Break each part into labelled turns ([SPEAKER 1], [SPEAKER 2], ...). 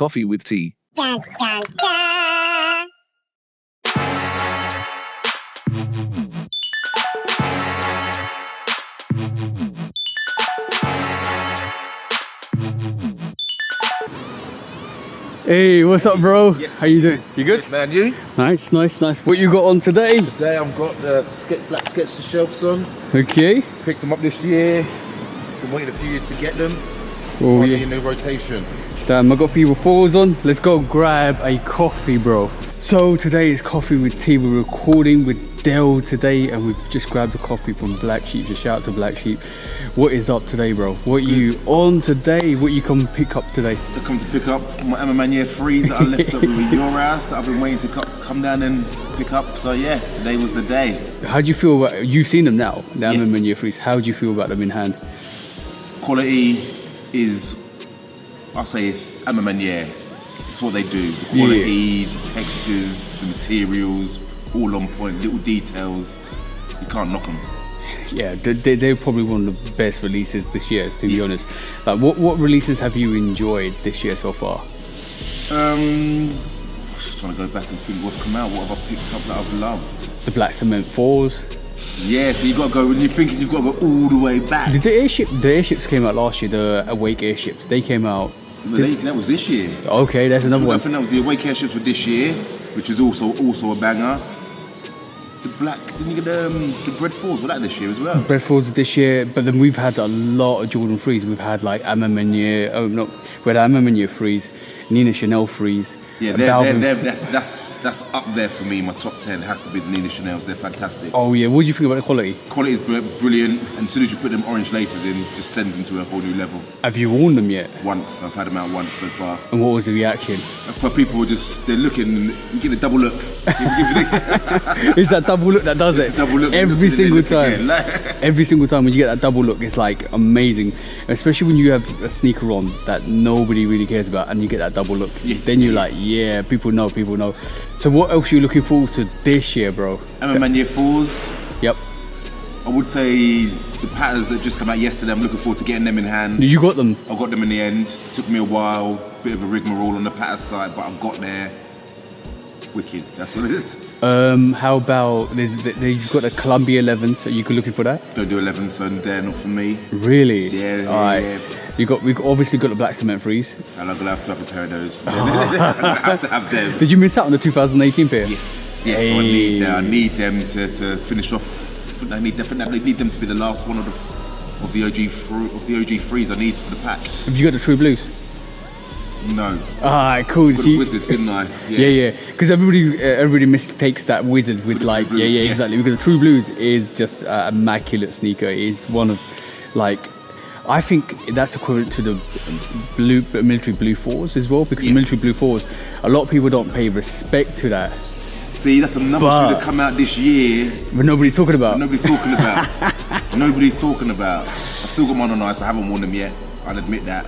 [SPEAKER 1] Coffee with Tea.
[SPEAKER 2] Dun, dun, dun.
[SPEAKER 3] Hey, what's up, bro?
[SPEAKER 4] Yes.
[SPEAKER 3] How you doing? You good?
[SPEAKER 4] Yes, man, you?
[SPEAKER 3] Nice, nice, nice. What you got on today?
[SPEAKER 4] Today I've got the black Skechers shelves on.
[SPEAKER 3] Okay.
[SPEAKER 4] Picked them up this year. Been waiting a few years to get them.
[SPEAKER 3] Oh
[SPEAKER 4] Finally
[SPEAKER 3] yeah.
[SPEAKER 4] in the rotation.
[SPEAKER 3] Damn, I got a few fours on. Let's go grab a coffee, bro. So today is Coffee with Tea. We're recording with Dell today, and we've just grabbed the coffee from Black Sheep. Just shout out to Black Sheep. What is up today, bro? What you on today? What you come pick up today?
[SPEAKER 4] I come to pick up my Emma Manier threes that I left up with your house that I've been waiting to come down and pick up. So yeah, today was the day.
[SPEAKER 3] How do you feel about? You've seen them now, the
[SPEAKER 4] Yeah.
[SPEAKER 3] Amman Year Freeze. How do you feel about them in hand?
[SPEAKER 4] Quality is, I'll say it's Emma Manier. It's what they do. The quality, the textures, the materials, all on point, little details. You can't knock them.
[SPEAKER 3] Yeah, they're probably one of the best releases this year, to be honest. Like, what releases have you enjoyed this year so far?
[SPEAKER 4] Just trying to go back and think what's come out, what have I picked up that I've loved.
[SPEAKER 3] The Black Cement 4s.
[SPEAKER 4] Yeah, so you got to go, when you're thinking you've got to go all the way back.
[SPEAKER 3] The airships came out last year, the Awake airships. They came out.
[SPEAKER 4] That was this year.
[SPEAKER 3] Okay, that's another
[SPEAKER 4] I
[SPEAKER 3] one.
[SPEAKER 4] think that was the Awake airships were this year, which is also a banger. The black, didn't you get the Bread 4s were that this year as well?
[SPEAKER 3] Bread 4s this year, but then we've had a lot of Jordan 3s. We've had like Amman Manier, we had Amman Manier 3s, Nina Chanel 3s.
[SPEAKER 4] Yeah, that's up there for me. My top 10 has to be the Nina Chanels. They're fantastic.
[SPEAKER 3] Oh yeah, what do you think about the quality?
[SPEAKER 4] Quality is brilliant, and as soon as you put them orange laces in, just sends them to a whole new level.
[SPEAKER 3] Have you worn them yet?
[SPEAKER 4] Once, I've had them out once so far.
[SPEAKER 3] And what was the reaction?
[SPEAKER 4] But people were they're looking, you get a double look.
[SPEAKER 3] It's that double look that does it.
[SPEAKER 4] Double look,
[SPEAKER 3] every single time.
[SPEAKER 4] again.
[SPEAKER 3] Every single time when you get that double look, it's like amazing. Especially when you have a sneaker on that nobody really cares about, and you get that double look.
[SPEAKER 4] Yes.
[SPEAKER 3] Then you're like, yeah, people know. So what else are you looking forward to this year, bro?
[SPEAKER 4] Emma Manier 4s.
[SPEAKER 3] Yep.
[SPEAKER 4] I would say the patterns that just come out yesterday, I'm looking forward to getting them in hand.
[SPEAKER 3] You got them?
[SPEAKER 4] I got them in the end. Took me a while, bit of a rigmarole on the pattern side, but I got there. Wicked, that's what it is.
[SPEAKER 3] How about you've got a Columbia 11, so you could looking for that?
[SPEAKER 4] Don't do 11, so they're not for me.
[SPEAKER 3] Really?
[SPEAKER 4] Yeah,
[SPEAKER 3] All right.
[SPEAKER 4] yeah.
[SPEAKER 3] We've obviously got the Black Cement 3s.
[SPEAKER 4] And I'm gonna have to have a pair of those. I'm gonna have to have them.
[SPEAKER 3] Did you miss out on the 2018 pair?
[SPEAKER 4] Yes,
[SPEAKER 3] Hey.
[SPEAKER 4] so I need them to finish off. I need them to be the last one of the OG threes I need for the pack.
[SPEAKER 3] Have you got the True Blues?
[SPEAKER 4] No.
[SPEAKER 3] Alright, cool.
[SPEAKER 4] Got the Wizards, didn't I?
[SPEAKER 3] Yeah. Because everybody mistakes that Wizards with like
[SPEAKER 4] True Blues, yeah.
[SPEAKER 3] exactly. Because the True Blues is just an immaculate sneaker. It's one of like, I think that's equivalent to the military blue 4s as well. Because the military blue 4s, a lot of people don't pay respect to that.
[SPEAKER 4] See, that's another shoe that come out this year.
[SPEAKER 3] But nobody's talking about.
[SPEAKER 4] Nobody's talking about. I've still got mine on ice. I haven't worn them yet. I'll admit that.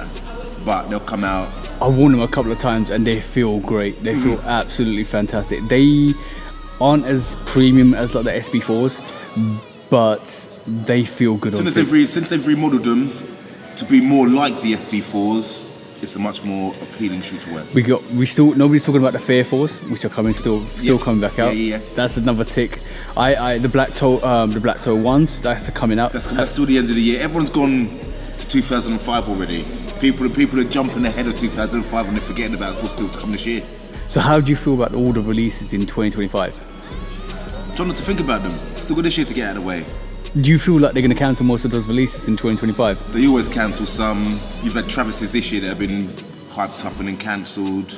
[SPEAKER 4] But they'll come out.
[SPEAKER 3] I've worn them a couple of times and they feel great. They feel absolutely fantastic. They aren't as premium as like the SB4s, but they feel good on feet.
[SPEAKER 4] Since they've remodeled them to be more like the SB4s, it's a much more appealing shoe to wear.
[SPEAKER 3] Nobody's talking about the Fair 4s, which are still coming back out.
[SPEAKER 4] Yeah.
[SPEAKER 3] That's another tick. The black toe ones, that's coming out.
[SPEAKER 4] That's till the end of the year. Everyone's gone to 2005 already. People are jumping ahead of 2005 and they're forgetting about what's still to come this year.
[SPEAKER 3] So how do you feel about all the releases in 2025?
[SPEAKER 4] Trying not to think about them. Still got this year to get out of the way.
[SPEAKER 3] Do you feel like they're going to cancel most of those releases in 2025?
[SPEAKER 4] They always cancel some. You've had Travis's this year that have been hyped up and then cancelled.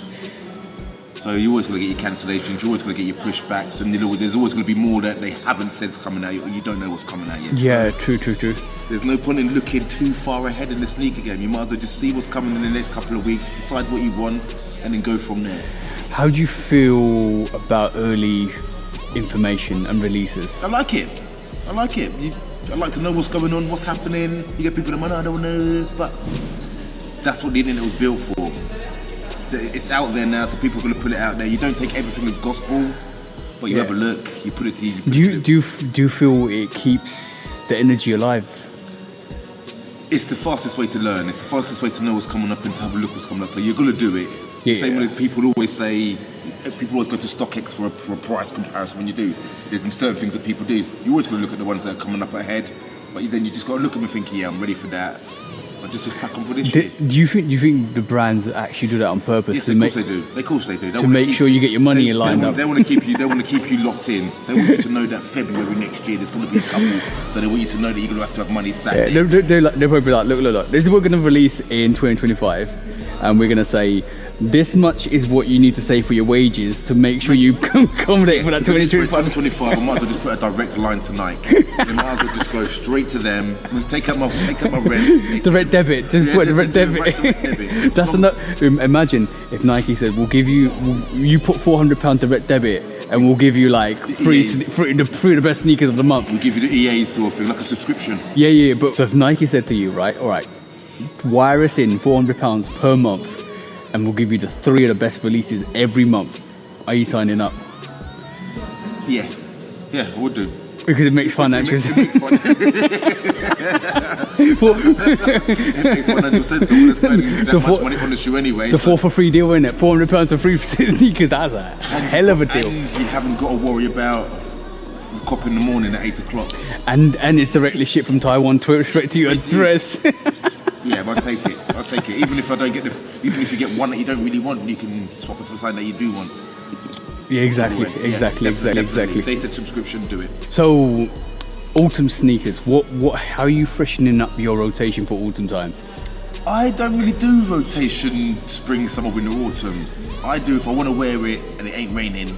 [SPEAKER 4] So you're always going to get your cancellations, you're always going to get your pushbacks, and there's always going to be more that they haven't said's coming out yet, or you don't know what's coming out yet.
[SPEAKER 3] Yeah,
[SPEAKER 4] so
[SPEAKER 3] true.
[SPEAKER 4] There's no point in looking too far ahead in the sneaker game. You might as well just see what's coming in the next couple of weeks, decide what you want, and then go from there.
[SPEAKER 3] How do you feel about early information and releases?
[SPEAKER 4] I like it. I like to know what's going on, what's happening. You get people that I don't know, but that's what the internet was built for. It's out there now, so people are going to put it out there. You don't take everything as gospel, but you have a look, you put it to you.
[SPEAKER 3] Do you feel it keeps the energy alive?
[SPEAKER 4] It's the fastest way to learn. It's the fastest way to know what's coming up and to have a look what's coming up. So you're gonna do it.
[SPEAKER 3] Yeah.
[SPEAKER 4] Same way people always say, people always go to StockX for a price comparison. When you do, there's certain things that people do. You always gotta look at the ones that are coming up ahead, but then you just gotta look at them and think, yeah, I'm ready for that. But just crack on for this shit.
[SPEAKER 3] Do you think the brands actually do that on purpose?
[SPEAKER 4] Yes,
[SPEAKER 3] to
[SPEAKER 4] of
[SPEAKER 3] make,
[SPEAKER 4] course they do. Of course they do.
[SPEAKER 3] to make sure you get your money lined up.
[SPEAKER 4] They want to keep you. They want to keep you locked in. They want you to know that February next year there's going to be a couple. So they want you to know that you're going to have money sat.
[SPEAKER 3] Yeah, they'll probably be like, look. This is what we're going to release in 2025, and we're going to say this much is what you need to say for your wages to make sure you accommodate for that
[SPEAKER 4] 2025. I might as well just put a direct line to Nike. I might as well just go straight to them. Take up my rent.
[SPEAKER 3] Direct debit. Just put direct debit. That's enough. Imagine if Nike said, you put £400 direct debit. And we'll give you like three of the best sneakers of the month.
[SPEAKER 4] We'll give you the EA sort of thing, like a subscription.
[SPEAKER 3] Yeah. But so if Nike said to you, right, all right, wire us in £400 per month, and we'll give you the 3 of the best releases every month. Are you signing up?
[SPEAKER 4] Yeah, I would do.
[SPEAKER 3] Because it makes financial sense.
[SPEAKER 4] It makes financial sense to want to spend that much money on the shoe anyway.
[SPEAKER 3] The 4 for 3 deal, isn't it? £400 for 3 sneakers, that's a hell of a deal.
[SPEAKER 4] And you haven't got to worry about the cop in the morning at 8 o'clock.
[SPEAKER 3] And it's directly shipped from Taiwan straight to your address.
[SPEAKER 4] Yeah, but I'll take it. Even if I don't get even if you get one that you don't really want, you can swap it for something that you do want.
[SPEAKER 3] Yeah, exactly.
[SPEAKER 4] Dated subscription, do it.
[SPEAKER 3] So, autumn sneakers. How are you freshening up your rotation for autumn time?
[SPEAKER 4] I don't really do rotation spring, summer, winter, autumn. I do if I want to wear it and it ain't raining,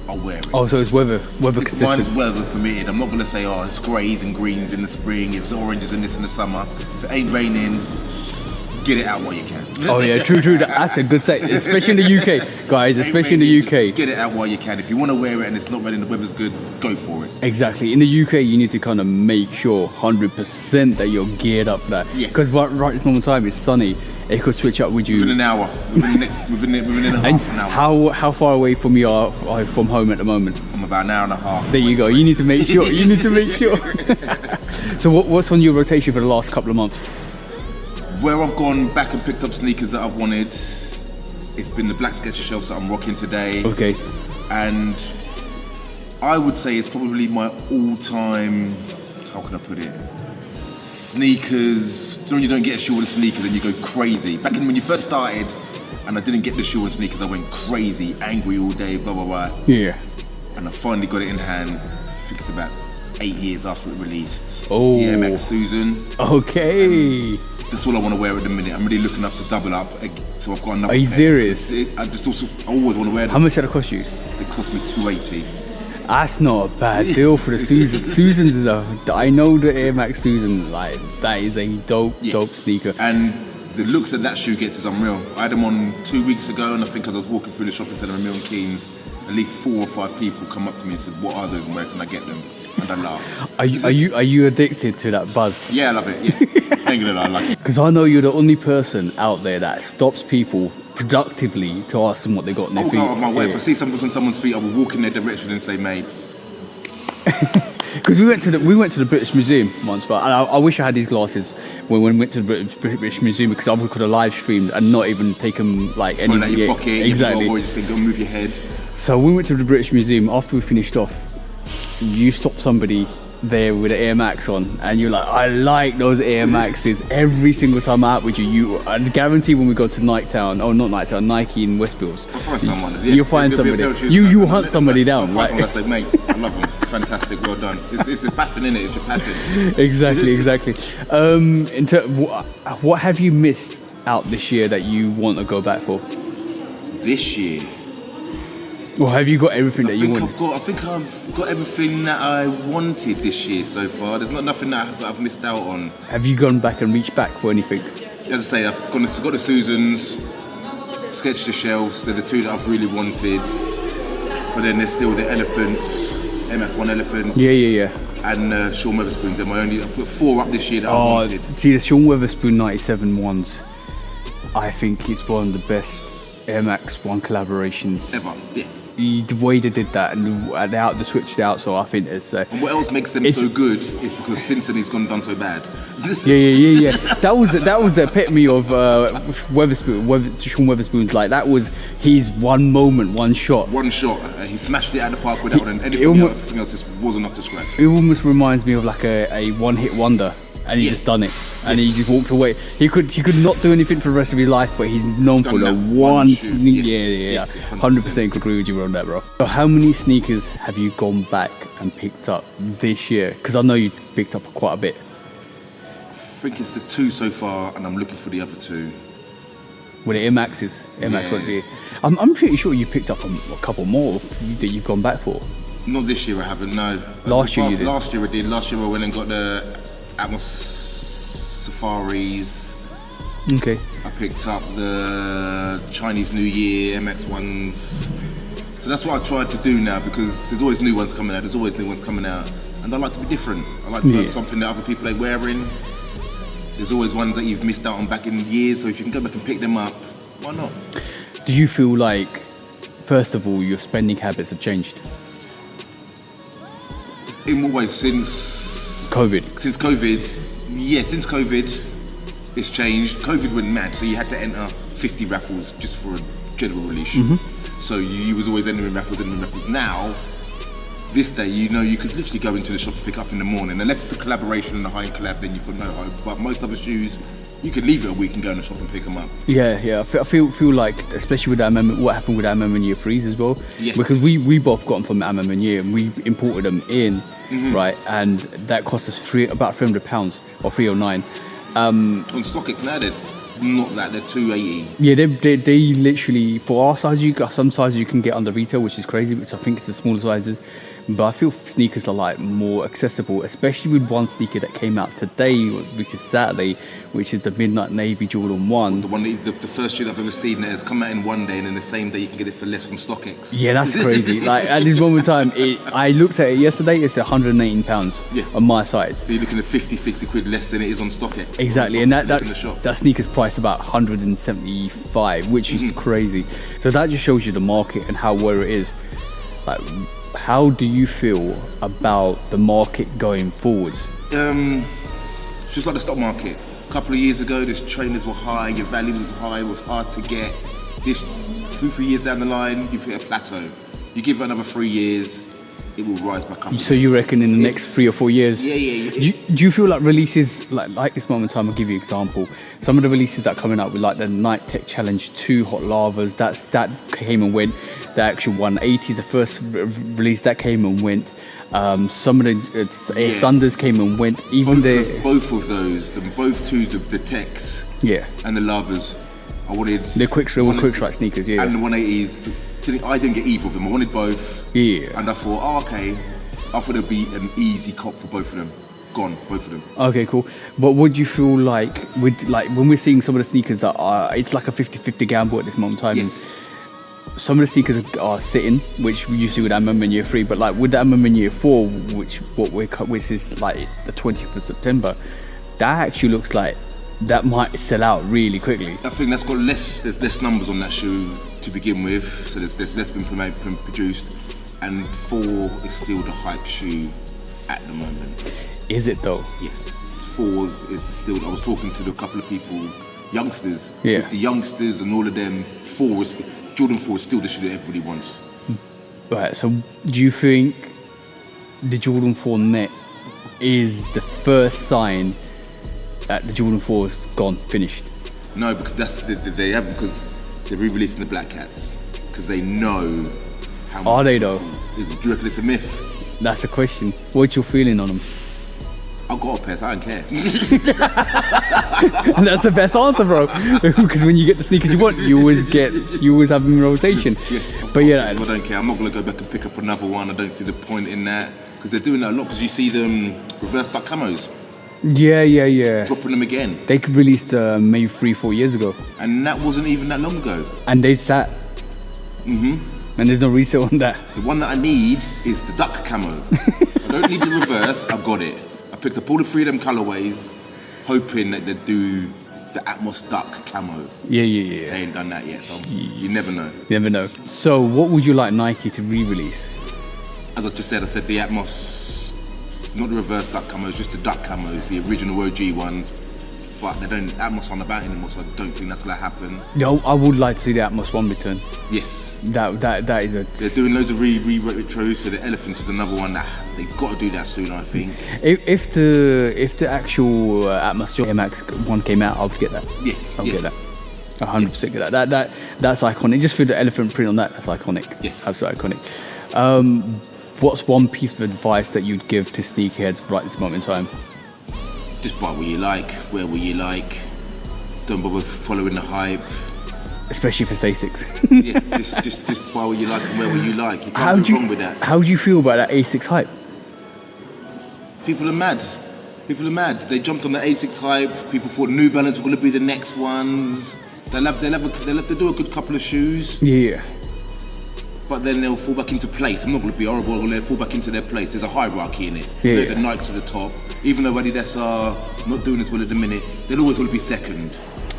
[SPEAKER 4] I'll wear it.
[SPEAKER 3] Oh, so it's weather consistent.
[SPEAKER 4] Mine's weather permitted. I'm not going to say, oh, it's greys and greens in the spring, it's oranges and this in the summer. If it ain't raining, get it out while you can.
[SPEAKER 3] Oh yeah, true. That's a good say, especially in the UK, guys. Especially in the UK.
[SPEAKER 4] Get it out while you can. If you want to wear it and it's not raining, the weather's good, go for it.
[SPEAKER 3] Exactly. In the UK, you need to kind of make sure 100% that you're geared up for that.
[SPEAKER 4] Yes.
[SPEAKER 3] Because right this moment in time, it's sunny. It could switch up with you
[SPEAKER 4] within an hour, within a half an hour.
[SPEAKER 3] How far away from you are from home at the moment?
[SPEAKER 4] I'm about an hour and a half.
[SPEAKER 3] There you go. You need to make sure. So what's on your rotation for the last couple of months?
[SPEAKER 4] Where I've gone back and picked up sneakers that I've wanted, it's been the black Skechers shelves that I'm rocking today.
[SPEAKER 3] Okay.
[SPEAKER 4] And I would say it's probably my all-time, how can I put it? Sneakers. When you don't get a shoe and sneakers and you go crazy. Back when you first started and I didn't get the shoe and sneakers, I went crazy, angry all day, blah, blah, blah.
[SPEAKER 3] Yeah.
[SPEAKER 4] And I finally got it in hand. I think it's about 8 years after it released.
[SPEAKER 3] Oh.
[SPEAKER 4] It's the Air Max Susan.
[SPEAKER 3] Okay.
[SPEAKER 4] That's all I want to wear at the minute. I'm really looking up to double up, so I've got another.
[SPEAKER 3] Are you serious?
[SPEAKER 4] I always want to wear them.
[SPEAKER 3] How much did it cost you?
[SPEAKER 4] It cost me $280.
[SPEAKER 3] That's not a bad deal for the Susan. Susan's is I know the Air Max Susan, like that is a dope sneaker.
[SPEAKER 4] And the looks that shoe gets is unreal. I had them on 2 weeks ago, and I think as I was walking through the shopping centre in Milton Keynes, at least 4 or 5 people come up to me and said, "What are those and where can I get them?" And I laughed.
[SPEAKER 3] Are you addicted to that buzz?
[SPEAKER 4] Yeah, I love it. Yeah, I ain't gonna lie, I like it.
[SPEAKER 3] Because I know you're the only person out there that stops people productively to ask them what they got in their feet.
[SPEAKER 4] Oh, my way. If I see something on someone's feet, I will walk in their direction and say, "Mate."
[SPEAKER 3] Because we went to the British Museum once, but I wish I had these glasses when we went to the British Museum, because I could have live streamed and not even taken like any.
[SPEAKER 4] Phone out your pocket,
[SPEAKER 3] exactly.
[SPEAKER 4] Or just go move your head.
[SPEAKER 3] So we went to the British Museum. After we finished off, you stopped somebody there with an Air Max on, and you're like, "I like those Air Maxes." Every single time I'm out with you, I guarantee when we go to Nike in Westfields,
[SPEAKER 4] I'll find someone. Yeah,
[SPEAKER 3] you'll find somebody. You hunt somebody down.
[SPEAKER 4] I'll find someone. I say, "Mate, I love them. Fantastic, well done." It's a passion, innit? It's your passion.
[SPEAKER 3] Exactly. What have you missed out this year that you want to go back for?
[SPEAKER 4] This year.
[SPEAKER 3] Well, have you got everything that you want?
[SPEAKER 4] I think I've got everything that I wanted this year so far. There's nothing that I've missed out on.
[SPEAKER 3] Have you gone back and reached back for anything?
[SPEAKER 4] As I say, I've got the Susans, Skechers shelves. They're the 2 that I've really wanted. But then there's still the elephants, MX1 elephants.
[SPEAKER 3] Yeah.
[SPEAKER 4] And Sean Weatherspoons. I put 4 up this year that I wanted.
[SPEAKER 3] See, the Sean Weatherspoon 97 ones, I think it's one of the best Air Max 1 collaborations
[SPEAKER 4] ever. Yeah.
[SPEAKER 3] the way they did that, and they switched out. So I think it's.
[SPEAKER 4] And what else makes them so good is because Cincinnati's gone done so bad.
[SPEAKER 3] Yeah. That was the epitome of Sean Weatherspoon's. Like that was his one moment, one shot.
[SPEAKER 4] He smashed it out of the park with that one, and everything else just wasn't up to scratch.
[SPEAKER 3] It almost reminds me of like a one-hit wonder, and he just done it, and he just walked away. He could not do anything for the rest of his life, but he's known for the one.
[SPEAKER 4] Yes,
[SPEAKER 3] 100% could agree with you on that, bro. So how many sneakers have you gone back and picked up this year? Because I know you picked up quite a bit.
[SPEAKER 4] I think it's the 2 so far, and I'm looking for the other 2.
[SPEAKER 3] Well, the Air Maxes. I'm pretty sure you picked up a couple more that you've gone back for.
[SPEAKER 4] Not this year, I haven't. No.
[SPEAKER 3] Last year you did.
[SPEAKER 4] Last year I did. Last year I went and got the Atmos Safaris.
[SPEAKER 3] Okay.
[SPEAKER 4] I picked up the Chinese New Year MX ones. So that's what I tried to do now, because there's always new ones coming out. And I like to be different. I like to have something that other people ain't wearing. There's always ones that you've missed out on back in years, so if you can go back and pick them up, why not?
[SPEAKER 3] Do you feel like, first of all, your spending habits have changed?
[SPEAKER 4] In what way? Since
[SPEAKER 3] COVID?
[SPEAKER 4] Since COVID, it's changed. COVID went mad, so you had to enter 50 raffles just for a general release. Mm-hmm. So you was always entering raffles. Now, this day, you could literally go into the shop and pick up in the morning. Unless it's a collaboration and a high-end collab, then you've got no hope. But most other shoes, you could leave it a week and go in the shop and pick them up. Yeah.
[SPEAKER 3] I feel like, especially with what happened with MM and Year 3s as well.
[SPEAKER 4] Yes.
[SPEAKER 3] Because we both got them from MM and Year, and we imported them in, right? And that cost us about £300 or £309.
[SPEAKER 4] On StockX now, they're 280.
[SPEAKER 3] Yeah, they literally, for our size, some sizes you can get under retail, which is crazy, which I think is the smaller sizes. But I feel sneakers are like more accessible, especially with one sneaker that came out today, which is Saturday, which is the Midnight Navy Jordan 1.
[SPEAKER 4] The first shoe I've ever seen that has come out in one day, and then the same day you can get it for less from StockX.
[SPEAKER 3] Yeah, that's crazy. Like at this moment in time, I looked at it yesterday, it's £118 on my size.
[SPEAKER 4] So you're looking at 50, 60 quid less than it is on StockX.
[SPEAKER 3] Exactly, and that sneaker's priced about 175, which is crazy. So that just shows you the market and how well it is. Like, how do you feel about the market going forward?
[SPEAKER 4] Just like the stock market. A couple of years ago, the trainers were high, your value was high, it was hard to get. This 2-3 years down the line, you've hit a plateau. You give it another 3 years, it will rise back up.
[SPEAKER 3] So you reckon in the next 3 or 4 years?
[SPEAKER 4] Yeah.
[SPEAKER 3] Do you feel like releases, like this moment in time, I'll give you an example. Some of the releases that are coming out with like the Night Tech Challenge 2 Hot Lavas, that came and went. The actual 180, the first release, that came and went. Some of the Thunders came and went.
[SPEAKER 4] Both of those, both the Techs and the Lavas, I wanted...
[SPEAKER 3] The quick strike sneakers,
[SPEAKER 4] And the 180s, I didn't get either of them. I wanted both.
[SPEAKER 3] Yeah.
[SPEAKER 4] And I thought, okay. I thought it'd be an easy cop for both of them. Gone, both of them.
[SPEAKER 3] Okay, cool. But what do you feel like with when we're seeing some of the sneakers that are, it's like a 50-50 gamble at this moment in time.
[SPEAKER 4] Yes.
[SPEAKER 3] Some of the sneakers are sitting, which we used to with MM in Year 3, but like with the MM in Year 4, which is like the 20th of September, that actually looks like that might sell out really quickly.
[SPEAKER 4] I think there's less numbers on that shoe to begin with, so there's less been produced, and 4 is still the hype shoe at the moment.
[SPEAKER 3] Is it though?
[SPEAKER 4] Yes, 4s is still. I was talking to a couple of people, youngsters.
[SPEAKER 3] Yeah.
[SPEAKER 4] With the youngsters and all of them, Jordan 4 is still the shoe that everybody wants.
[SPEAKER 3] Right, so do you think the Jordan 4 net is the first sign that the Jordan 4 is gone, finished?
[SPEAKER 4] No, because they have, because they're re-releasing the Black Cats, because they know how much.
[SPEAKER 3] Are they though?
[SPEAKER 4] Do you reckon it's a myth?
[SPEAKER 3] That's the question. What's your feeling on them?
[SPEAKER 4] I've got a pair, so I don't care.
[SPEAKER 3] And that's the best answer, bro. Because when you get the sneakers you want, you always have them in rotation.
[SPEAKER 4] Yeah.
[SPEAKER 3] But yeah,
[SPEAKER 4] I don't care. I'm not gonna go back and pick up another one. I don't see the point in that, because they're doing that a lot. Because you see them reverse duck camos.
[SPEAKER 3] Yeah.
[SPEAKER 4] Dropping them again.
[SPEAKER 3] They released maybe 3-4 years ago.
[SPEAKER 4] And that wasn't even that long ago.
[SPEAKER 3] And they sat. And there's no resale on that.
[SPEAKER 4] The one that I need is the duck camo. I don't need the reverse. I've got it. I picked up all the 3 of them colorways, hoping that they'd do the Atmos duck camo.
[SPEAKER 3] Yeah.
[SPEAKER 4] They ain't done that yet, so you never know.
[SPEAKER 3] You never know. So what would you like Nike to re-release?
[SPEAKER 4] As I just said, the Atmos, not the reverse duck camos, just the duck camos, the original OG ones. But they don't Atmos on about anymore, so I don't think that's gonna happen.
[SPEAKER 3] No, I would like to see the Atmos 1 return.
[SPEAKER 4] Yes.
[SPEAKER 3] That is a...
[SPEAKER 4] They're doing loads of retros, so the Elephant is another one that they've got to do that soon, I think.
[SPEAKER 3] If the actual Atmos Air Max 1 came out, I would get that.
[SPEAKER 4] Yes.
[SPEAKER 3] I'll get that. 100% get that. That's iconic. Just for the elephant print on that's iconic.
[SPEAKER 4] Yes.
[SPEAKER 3] Absolutely iconic. What's one piece of advice that you'd give to sneakerheads right this moment in time?
[SPEAKER 4] Just buy what you like, wear what you like. Don't bother following the hype.
[SPEAKER 3] Especially for Asics.
[SPEAKER 4] Yeah, just buy what you like and wear what you like. You can't go wrong with that.
[SPEAKER 3] How do you feel about that Asics hype?
[SPEAKER 4] People are mad. They jumped on the Asics hype. People thought New Balance were going to be the next ones. They'll have to do a good couple of shoes.
[SPEAKER 3] Yeah.
[SPEAKER 4] But then they'll fall back into place. I'm not going to be horrible, they'll fall back into their place. There's a hierarchy in it.
[SPEAKER 3] Yeah.
[SPEAKER 4] You know, the Nikes at the top. Even though Adidas are not doing as well at the minute, they'll always want to be second.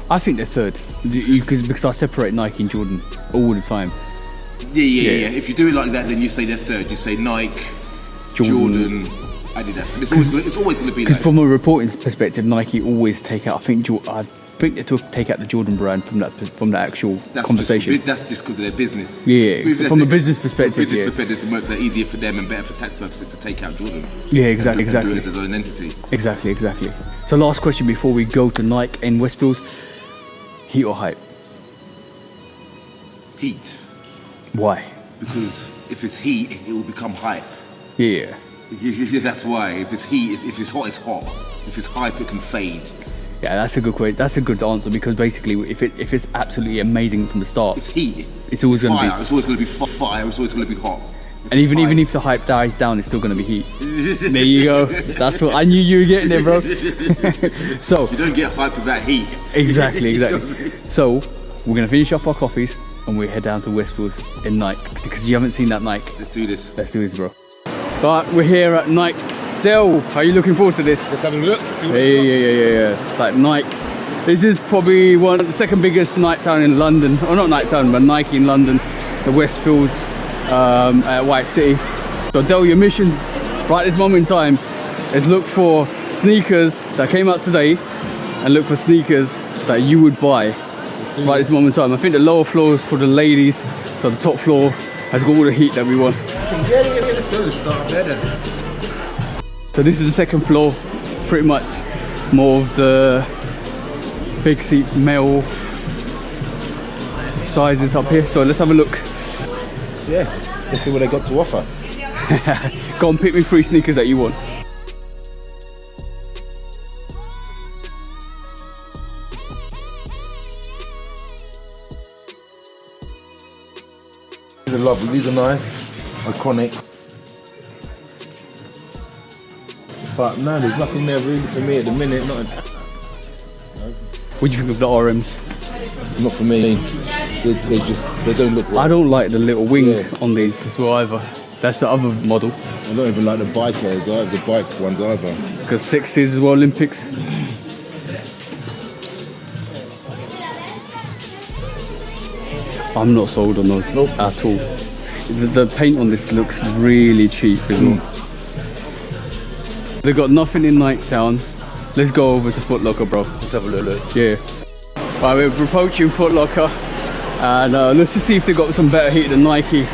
[SPEAKER 3] I think they're third. Because I separate Nike and Jordan all the time.
[SPEAKER 4] Yeah. If you do it like that, then you say they're third. You say Nike, Jordan, Adidas. And it's always going to be like that.
[SPEAKER 3] From a reporting perspective, Nike always take out, I think they take out the Jordan brand from that actual conversation.
[SPEAKER 4] That's just because of their business.
[SPEAKER 3] Yeah, from a business perspective.
[SPEAKER 4] It makes it easier for them and better for tax purposes to take out Jordan.
[SPEAKER 3] Yeah, exactly.
[SPEAKER 4] Do it as its own entity.
[SPEAKER 3] Exactly. So last question before we go to Nike and Westfields: heat or hype?
[SPEAKER 4] Heat.
[SPEAKER 3] Why?
[SPEAKER 4] Because if it's heat, it will become hype.
[SPEAKER 3] Yeah.
[SPEAKER 4] That's why. If it's heat, if it's hot, it's hot. If it's hype, it can fade.
[SPEAKER 3] Yeah, that's a good question. That's a good answer because basically, if it's absolutely amazing from the start,
[SPEAKER 4] it's heat.
[SPEAKER 3] It's always going to be.
[SPEAKER 4] It's always going to be fire. It's always going to be hot.
[SPEAKER 3] And even if the hype dies down, it's still going to be heat. There you go. That's what I knew you were getting there, bro. So
[SPEAKER 4] you don't get hype without heat.
[SPEAKER 3] Exactly. So we're going to finish off our coffees and we head down to Westfields in Nike because you haven't seen that Nike.
[SPEAKER 4] Let's do this,
[SPEAKER 3] bro. But we're here at Nike. Del, are you looking forward to this?
[SPEAKER 4] Let's have a look.
[SPEAKER 3] Yeah. Like Nike. This is probably the second biggest night town in London. Or not night town, but Nike in London. The Westfields at White City. So Del, your mission right this moment in time is look for sneakers that came out today and look for sneakers that you would buy right this moment in time. I think the lower floor is for the ladies, so the top floor has got all the heat that we want.
[SPEAKER 4] Yeah, let's go. Let's start there then.
[SPEAKER 3] So this is the second floor, pretty much more of the big seat male sizes up here. So let's have a look.
[SPEAKER 4] Yeah, let's see what they got to offer.
[SPEAKER 3] Go and pick me 3 sneakers that you want.
[SPEAKER 4] These are lovely, these are nice, iconic. But no, there's nothing there really for me at the minute.
[SPEAKER 3] What do you think of the RMs?
[SPEAKER 4] Not for me. They don't look right.
[SPEAKER 3] I don't like the little wing on these as well either. That's the other model.
[SPEAKER 4] I don't even like the bikers either, the bike ones either.
[SPEAKER 3] Because 6 is as well Olympics. I'm not sold on those at all. The paint on this looks really cheap as well. They've got nothing in Niketown. Let's go over to Footlocker, bro.
[SPEAKER 4] Let's have a look.
[SPEAKER 3] Yeah. Right, we're approaching Footlocker and let's just see if they've got some better heat than Nike.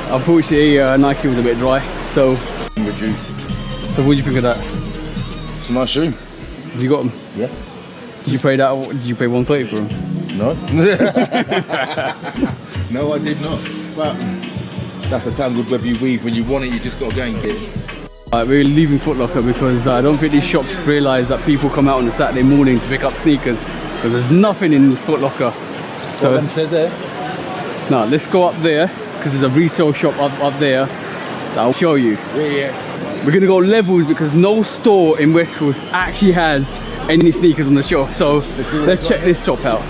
[SPEAKER 3] Unfortunately, Nike was a bit dry, so
[SPEAKER 4] reduced.
[SPEAKER 3] So what do you think of that?
[SPEAKER 4] It's a nice shoe.
[SPEAKER 3] Have you got them?
[SPEAKER 4] Yeah.
[SPEAKER 3] Did you pay 130 for them?
[SPEAKER 4] No. No, I did not. But that's a tangled web you weave. When you want it, you just got to go and get it.
[SPEAKER 3] We're leaving Footlocker because I don't think these shops realise that people come out on a Saturday morning to pick up sneakers because there's nothing in this Footlocker.
[SPEAKER 4] So what says there?
[SPEAKER 3] No, let's go up there because there's a resale shop up there that I'll show you.
[SPEAKER 4] Yeah.
[SPEAKER 3] We're gonna go levels because no store in Westfield actually has any sneakers on the show. So let's check this shop out.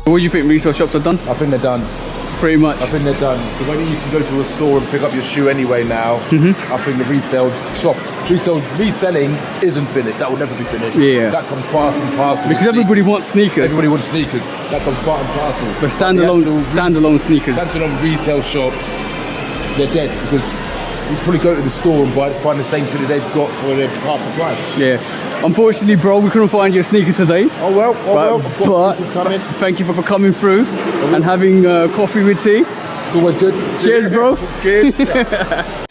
[SPEAKER 3] What do you think resale shops are done?
[SPEAKER 1] I think they're done.
[SPEAKER 3] Pretty much.
[SPEAKER 1] I think they're done. The way that you can go to a store and pick up your shoe anyway now, I think the reselling isn't finished. That will never be finished.
[SPEAKER 3] Yeah.
[SPEAKER 1] That comes part and parcel.
[SPEAKER 3] Because everybody wants sneakers.
[SPEAKER 1] Everybody wants sneakers. That comes part and parcel.
[SPEAKER 3] But standalone sneakers.
[SPEAKER 1] Standalone retail shops, they're dead because you probably go to the store and find the same shoe that they've got for their half the price.
[SPEAKER 3] Yeah. Unfortunately, bro, we couldn't find your sneaker today.
[SPEAKER 1] Oh well. I've got sneakers coming.
[SPEAKER 3] Thank you for coming through and having coffee with tea.
[SPEAKER 1] It's always good.
[SPEAKER 3] Cheers, bro.
[SPEAKER 1] Cheers.